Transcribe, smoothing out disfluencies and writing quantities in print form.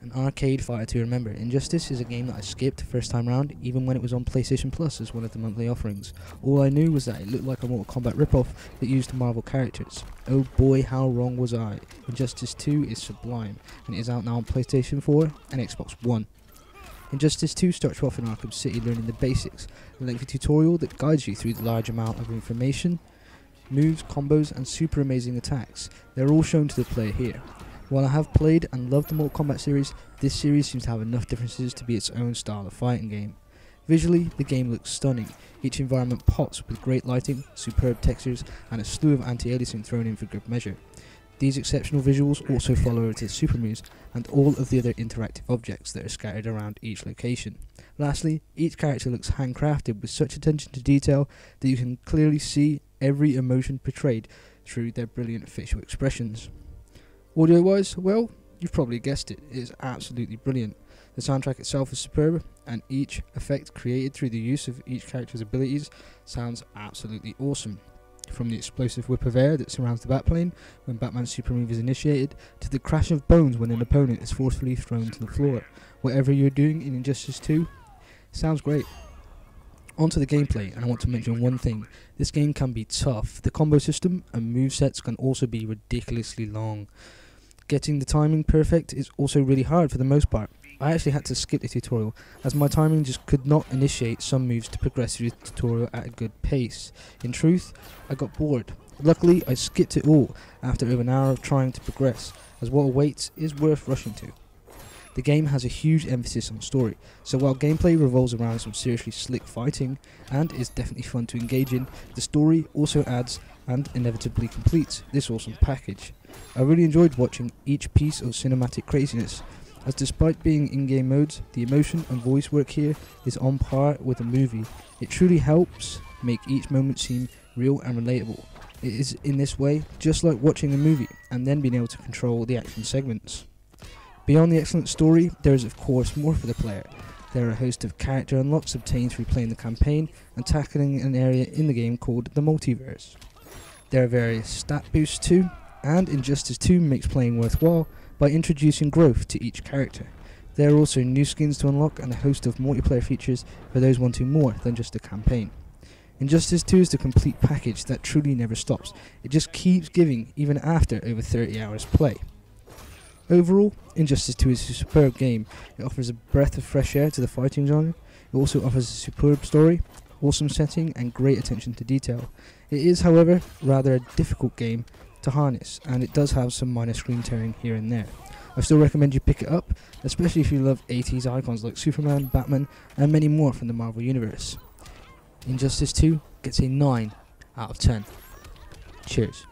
An arcade fighter to remember. Injustice is a game that I skipped first time round, even when it was on PlayStation Plus as one of the monthly offerings. All I knew was that it looked like a Mortal Kombat ripoff that used Marvel characters. Oh boy, how wrong was I. Injustice 2 is sublime, and it is out now on PlayStation 4 and Xbox One. Injustice 2 starts you off in Arkham City learning the basics, a lengthy tutorial that guides you through the large amount of information, moves, combos and super amazing attacks. They're all shown to the player here. While I have played and loved the Mortal Kombat series, this series seems to have enough differences to be its own style of fighting game. Visually, the game looks stunning. Each environment pops with great lighting, superb textures and a slew of anti-aliasing thrown in for good measure. These exceptional visuals also follow over to the super moves and all of the other interactive objects that are scattered around each location. Lastly, each character looks handcrafted with such attention to detail that you can clearly see every emotion portrayed through their brilliant facial expressions. Audio wise, well, you've probably guessed it is absolutely brilliant. The soundtrack itself is superb, and each effect created through the use of each character's abilities sounds absolutely awesome. From the explosive whip of air that surrounds the Batplane when Batman's super move is initiated, to the crash of bones when an opponent is forcefully thrown to the floor. Whatever you're doing in Injustice 2, sounds great. Onto the gameplay, and I want to mention one thing. This game can be tough. The combo system and movesets can also be ridiculously long. Getting the timing perfect is also really hard for the most part. I actually had to skip the tutorial as my timing just could not initiate some moves to progress through the tutorial at a good pace. In truth, I got bored. Luckily, I skipped it all after over an hour of trying to progress, as what awaits is worth rushing to. The game has a huge emphasis on story, so while gameplay revolves around some seriously slick fighting and is definitely fun to engage in, the story also adds and inevitably completes this awesome package. I really enjoyed watching each piece of cinematic craziness, as despite being in-game modes, the emotion and voice work here is on par with a movie. It truly helps make each moment seem real and relatable. It is in this way just like watching a movie and then being able to control the action segments. Beyond the excellent story, there is of course more for the player. There are a host of character unlocks obtained through playing the campaign and tackling an area in the game called the multiverse. There are various stat boosts too, and Injustice 2 makes playing worthwhile by introducing growth to each character. There are also new skins to unlock and a host of multiplayer features for those wanting more than just a campaign. Injustice 2 is the complete package that truly never stops. It just keeps giving even after over 30 hours play. Overall, Injustice 2 is a superb game. It offers a breath of fresh air to the fighting genre. It also offers a superb story, awesome setting and great attention to detail. It is, however, rather a difficult game to harness, and it does have some minor screen tearing here and there. I still recommend you pick it up, especially if you love 80s icons like Superman, Batman and many more from the Marvel Universe. Injustice 2 gets a 9 out of 10. Cheers.